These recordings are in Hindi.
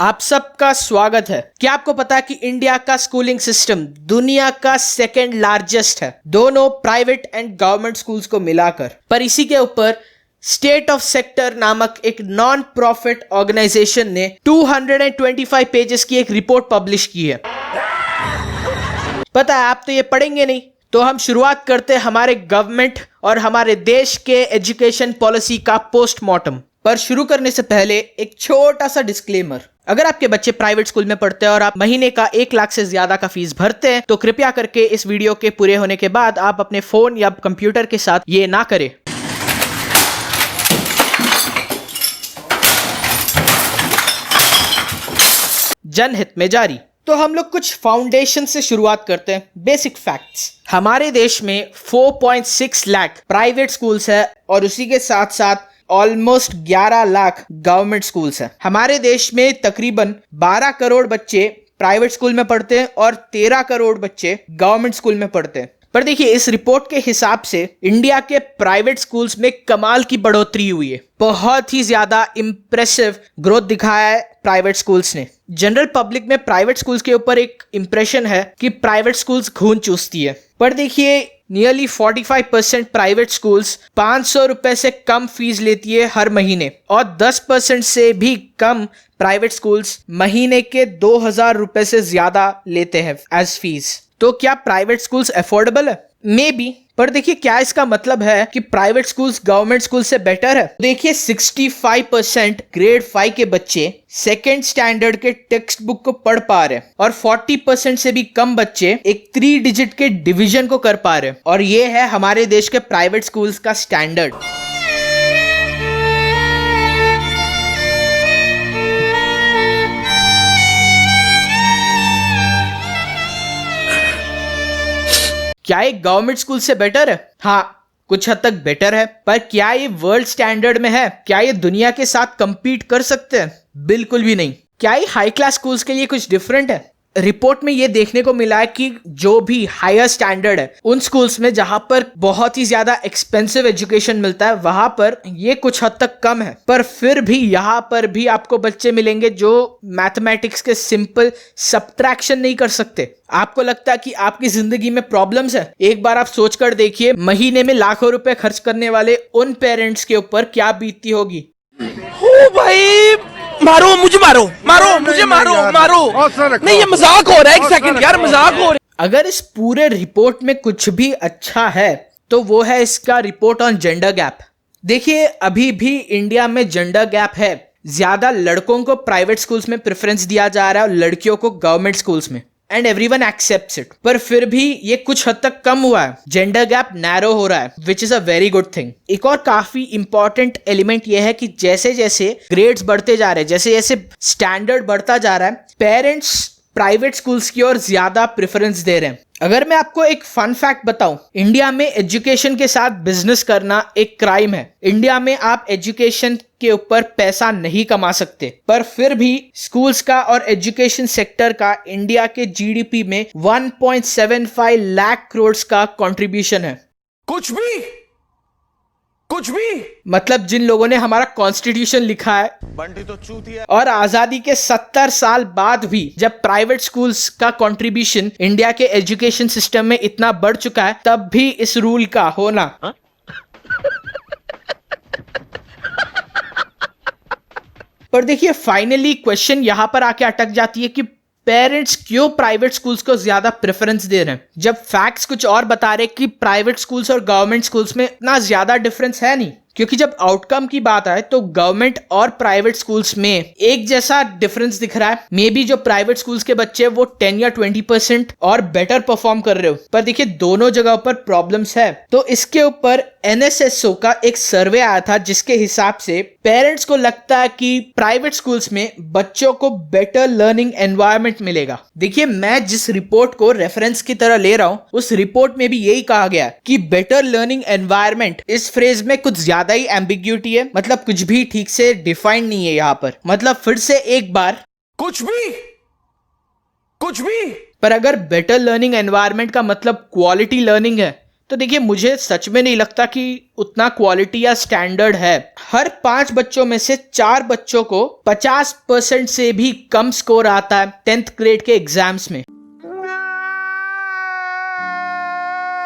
आप सबका स्वागत है। क्या आपको पता है कि इंडिया का स्कूलिंग सिस्टम दुनिया का सेकंड लार्जेस्ट है, दोनों प्राइवेट एंड गवर्नमेंट स्कूल्स को मिलाकर। पर इसी के ऊपर स्टेट ऑफ सेक्टर नामक एक नॉन प्रॉफिट ऑर्गेनाइजेशन ने 225 पेजेस की एक रिपोर्ट पब्लिश की है। पता है आप तो ये पढ़ेंगे नहीं, तो हम शुरुआत करते हैं हमारे गवर्नमेंट और हमारे देश के एजुकेशन पॉलिसी का पोस्टमार्टम। पर शुरू करने से पहले एक छोटा सा डिस्क्लेमर। अगर आपके बच्चे प्राइवेट स्कूल में पढ़ते हैं और आप महीने का 1 लाख से ज्यादा का फीस भरते हैं तो कृपया करके इस वीडियो के पूरे होने के बाद आप अपने फोन या कंप्यूटर के साथ ये ना करें। जनहित में जारी। तो हम लोग कुछ फाउंडेशन से शुरुआत करते हैं। Basic facts. हमारे देश में 4.6 लाख प्राइवेट स्कूल्स है और उसी के साथ साथ ऑलमोस्ट 11 लाख गवर्नमेंट स्कूल्स हैं। हमारे देश में तकरीबन 12 करोड़ बच्चे प्राइवेट स्कूल में पढ़ते हैं और 13 करोड़ बच्चे गवर्नमेंट स्कूल में पढ़ते हैं। पर देखिए, इस रिपोर्ट के हिसाब से इंडिया के प्राइवेट स्कूल्स में कमाल की बढ़ोतरी हुई है। बहुत ही ज्यादा इंप्रेसिव ग्रोथ दिखाया है प्राइवेट स्कूल्स ने। जनरल पब्लिक में प्राइवेट स्कूल्स के ऊपर एक इंप्रेशन है कि प्राइवेट स्कूल्स खून चूसती है। पर देखिए, नियरली 45% प्राइवेट स्कूल्स 500 रुपए से कम फीस लेती है हर महीने और 10% से भी कम प्राइवेट स्कूल्स महीने के 2000 रुपए से ज्यादा लेते हैं एज फीस। तो क्या प्राइवेट स्कूल्स अफोर्डेबल है? May be. पर देखिए, क्या इसका मतलब है कि प्राइवेट स्कूल्स गवर्नमेंट स्कूल से बेटर है? देखिए, 65% ग्रेड 5 के बच्चे सेकेंड स्टैंडर्ड के टेक्स्ट बुक को पढ़ पा रहे हैं और 40% से भी कम बच्चे एक 3 डिजिट के डिवीजन को कर पा रहे हैं। और ये है हमारे देश के प्राइवेट स्कूल्स का स्टैंडर्ड। क्या ये गवर्नमेंट स्कूल से बेटर है? हाँ, कुछ हद तक बेटर है। पर क्या ये वर्ल्ड स्टैंडर्ड में है? क्या ये दुनिया के साथ कंपीट कर सकते हैं? बिल्कुल भी नहीं। क्या ये हाई क्लास स्कूल्स के लिए कुछ डिफरेंट है? रिपोर्ट में ये देखने को मिला है कि जो भी हायर स्टैंडर्ड है उन स्कूल्स में जहां पर बहुत ही ज्यादा एक्सपेंसिव एजुकेशन मिलता है वहां पर ये कुछ हद तक कम है। पर फिर भी यहां पर भी आपको बच्चे मिलेंगे जो मैथमेटिक्स के सिंपल सब्ट्रैक्शन नहीं कर सकते। आपको लगता है कि आपकी जिंदगी में प्रॉब्लम्स है? एक बार आप सोच कर देखिए, महीने में लाखों रुपए खर्च करने वाले उन पेरेंट्स के ऊपर क्या बीतती होगी। ओ भाई, मारो मुझे, मारो मारो मुझे, मारो मारो। नहीं, ये मजाक हो रहा है। एक सेकंड यार, मजाक हो रहा है। अगर इस पूरे रिपोर्ट में कुछ भी अच्छा है तो वो है इसका रिपोर्ट ऑन जेंडर गैप। देखिए, अभी भी इंडिया में जेंडर गैप है। ज्यादा लड़कों को प्राइवेट स्कूल्स में प्रेफरेंस दिया जा रहा है और लड़कियों को गवर्नमेंट स्कूल्स में, एंड एवरीवन एक्सेप्ट्स इट। पर फिर भी ये कुछ हद तक कम हुआ है, जेंडर गैप नैरो हो रहा है, which is a very good thing. एक और काफी इंपॉर्टेंट एलिमेंट ये है कि जैसे जैसे ग्रेड्स बढ़ते जा रहे हैं, जैसे जैसे स्टैंडर्ड बढ़ता जा रहा है, पेरेंट्स प्राइवेट स्कूल्स की ओर ज्यादा प्रेफरेंस दे रहे हैं। अगर मैं आपको एक फन फैक्ट बताऊं, इंडिया में एजुकेशन के साथ बिजनेस करना एक क्राइम है। इंडिया में आप एजुकेशन के ऊपर पैसा नहीं कमा सकते, पर फिर भी स्कूल्स का और एजुकेशन सेक्टर का इंडिया के जीडीपी में 1.75 लाख करोड़ का कंट्रीब्यूशन है। कुछ भी मतलब जिन लोगों ने हमारा कॉन्स्टिट्यूशन लिखा है, बंटी तो चूतिया। और आजादी के 70 साल बाद भी जब प्राइवेट स्कूल्स का कंट्रीब्यूशन इंडिया के एजुकेशन सिस्टम में इतना बढ़ चुका है, तब भी इस रूल का होना पर देखिए, फाइनली क्वेश्चन यहां पर आके अटक जाती है कि पेरेंट्स क्यों प्राइवेट स्कूल्स को ज्यादा प्रेफरेंस दे रहे हैं, जब फैक्ट्स कुछ और बता रहे कि प्राइवेट स्कूल्स और गवर्नमेंट स्कूल्स में इतना ज्यादा डिफरेंस है नहीं। क्योंकि जब आउटकम की बात आए तो गवर्नमेंट और प्राइवेट स्कूल्स में एक जैसा डिफरेंस दिख रहा है। मे बी जो प्राइवेट स्कूल्स के बच्चे वो 10 या 20% और बेटर परफॉर्म कर रहे हो, पर देखिए दोनों जगह पर प्रॉब्लम्स है। तो इसके ऊपर एनएसएसओ का एक सर्वे आया था जिसके हिसाब से पेरेंट्स को लगता है कि प्राइवेट स्कूल्स में बच्चों को बेटर लर्निंग एनवायरनमेंट मिलेगा। देखिए, मैं जिस रिपोर्ट को रेफरेंस की तरह ले रहा हूं, उस रिपोर्ट में भी यही कहा गया कि बेटर लर्निंग एनवायरनमेंट, इस फ्रेज में कुछ ज्यादा ही एम्बिग्यूटी है। मतलब कुछ भी ठीक से डिफाइंड नहीं है यहां पर। मतलब फिर से एक बार, कुछ भी। पर अगर बेटर लर्निंग एनवायरनमेंट का मतलब क्वालिटी लर्निंग है तो देखिए मुझे सच में नहीं लगता कि उतना क्वालिटी या स्टैंडर्ड है। हर 5 बच्चों में से 4 बच्चों को 50% से भी कम स्कोर आता है 10th ग्रेड के एग्जाम्स में।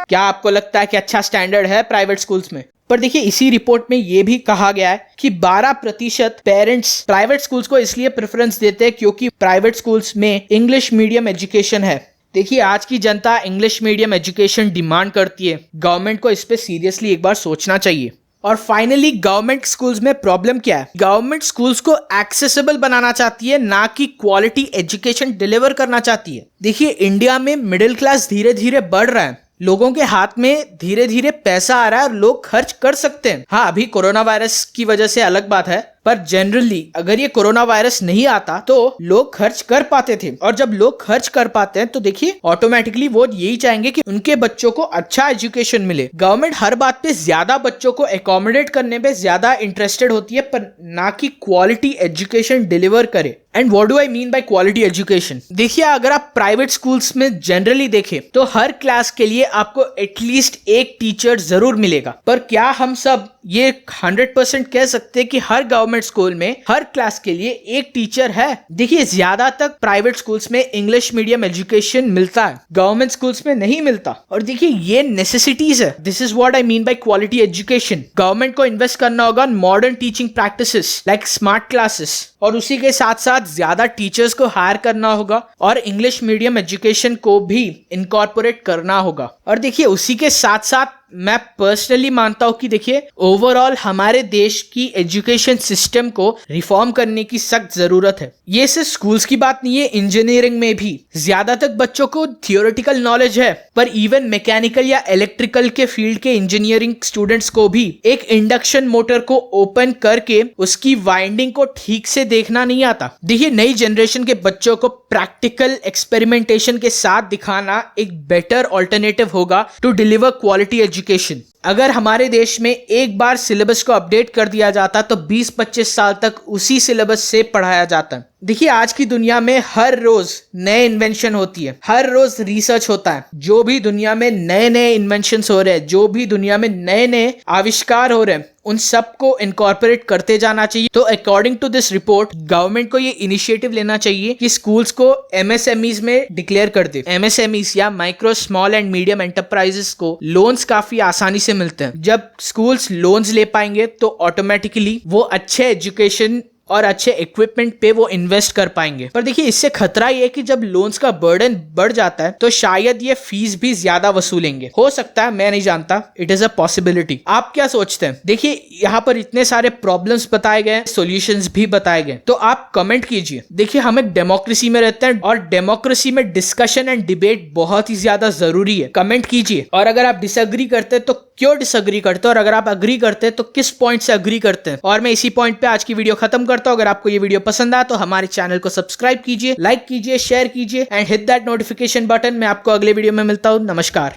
क्या आपको लगता है कि अच्छा स्टैंडर्ड है प्राइवेट स्कूल्स में? पर देखिए इसी रिपोर्ट में यह भी कहा गया है कि 12% पेरेंट्स प्राइवेट स्कूल्स को इसलिए प्रेफरेंस देते हैं क्योंकि प्राइवेट स्कूल्स में इंग्लिश मीडियम एजुकेशन है। देखिए आज की जनता इंग्लिश मीडियम एजुकेशन डिमांड करती है, गवर्नमेंट को इस पे सीरियसली एक बार सोचना चाहिए। और फाइनली गवर्नमेंट स्कूल्स में प्रॉब्लम क्या है? गवर्नमेंट स्कूल्स को एक्सेसिबल बनाना चाहती है, ना कि क्वालिटी एजुकेशन डिलीवर करना चाहती है। देखिए इंडिया में मिडिल क्लास धीरे धीरे बढ़ रहा है, लोगों के हाथ में धीरे धीरे पैसा आ रहा है और लोग खर्च कर सकते हैं। हाँ अभी कोरोना वायरस की वजह से अलग बात है, पर जनरली अगर ये कोरोना वायरस नहीं आता तो लोग खर्च कर पाते थे, और जब लोग खर्च कर पाते हैं तो देखिए ऑटोमेटिकली वो यही चाहेंगे कि उनके बच्चों को अच्छा एजुकेशन मिले। गवर्नमेंट हर बात पे ज्यादा बच्चों को एकोमोडेट करने पे ज्यादा इंटरेस्टेड होती है, पर ना कि क्वालिटी एजुकेशन डिलीवर करे। And what do I mean by quality education? देखिए अगर आप प्राइवेट स्कूल्स में जनरली देखें तो हर क्लास के लिए आपको एटलीस्ट एक टीचर जरूर मिलेगा, पर क्या हम सब ये 100% कह सकते हैं कि हर गवर्नमेंट स्कूल में हर क्लास के लिए एक टीचर है? देखिए ज्यादा तक प्राइवेट स्कूल्स में इंग्लिश मीडियम एजुकेशन मिलता है, गवर्नमेंट स्कूल्स में नहीं मिलता। और देखिए ये नेसेसिटीज है। This is what I mean by quality education. Government को इन्वेस्ट करना होगा modern teaching practices like smart classes, और उसी के साथ साथ ज्यादा टीचर्स को हायर करना होगा और इंग्लिश मीडियम एजुकेशन को भी इनकॉर्पोरेट करना होगा। और देखिए उसी के साथ साथ मैं पर्सनली मानता हूं कि देखिए ओवरऑल हमारे देश की एजुकेशन सिस्टम को रिफॉर्म करने की सख्त जरूरत है। ये सिर्फ स्कूल्स की बात नहीं है, इंजीनियरिंग में भी ज्यादा तक बच्चों को थियोरेटिकल नॉलेज है, पर इवन मैकेनिकल या इलेक्ट्रिकल के फील्ड के इंजीनियरिंग स्टूडेंट्स को भी एक इंडक्शन मोटर को ओपन करके उसकी वाइंडिंग को ठीक से देखना नहीं आता। देखिए नई जनरेशन के बच्चों को प्रैक्टिकल एक्सपेरिमेंटेशन के साथ दिखाना एक बेटर ऑल्टरनेटिव होगा टू डिलीवर क्वालिटी एजुकेशन। अगर हमारे देश में एक बार सिलेबस को अपडेट कर दिया जाता तो 20-25 साल तक उसी सिलेबस से पढ़ाया जाता। देखिए आज की दुनिया में हर रोज नए इन्वेंशन होती है, हर रोज रिसर्च होता है। जो भी दुनिया में नए नए इन्वेंशंस हो रहे हैं, जो भी दुनिया में नए नए आविष्कार हो रहे हैं, उन सबको इनकॉर्पोरेट करते जाना चाहिए। तो according to this report government को ये इनिशिएटिव लेना चाहिए कि स्कूल्स को एमएसएमईज में डिक्लेयर कर दे। एमएसएमईज या micro small and medium enterprises को लोन्स काफी आसानी से मिलते हैं। जब स्कूल्स लोन्स ले पाएंगे तो ऑटोमेटिकली वो अच्छे एजुकेशन और अच्छे इक्विपमेंट पे वो इन्वेस्ट कर पाएंगे। पर देखिए इससे खतरा ये है कि जब लोन्स का बर्डन बढ़ जाता है तो शायद ये फीस भी ज्यादा वसूलेंगे। हो सकता है, मैं नहीं जानता, इट इज अ पॉसिबिलिटी। आप क्या सोचते हैं? देखिए यहाँ पर इतने सारे प्रॉब्लम्स बताए गए, सॉल्यूशंस भी बताए गए, तो आप कमेंट कीजिए। देखिए हम एक डेमोक्रेसी में रहते हैं और डेमोक्रेसी में डिस्कशन एंड डिबेट बहुत ही ज्यादा जरूरी है। कमेंट कीजिए, और अगर आप डिसएग्री करते हैं तो क्यों डिसएग्री करते हैं, और अगर आप अग्री करते हैं तो किस पॉइंट से अग्री करते हैं। और मैं इसी पॉइंट पे आज की वीडियो खत्म करता हूं। अगर आपको ये वीडियो पसंद आया तो हमारे चैनल को सब्सक्राइब कीजिए, लाइक कीजिए, शेयर कीजिए and hit that notification button. मैं आपको अगले वीडियो में मिलता हूं। नमस्कार।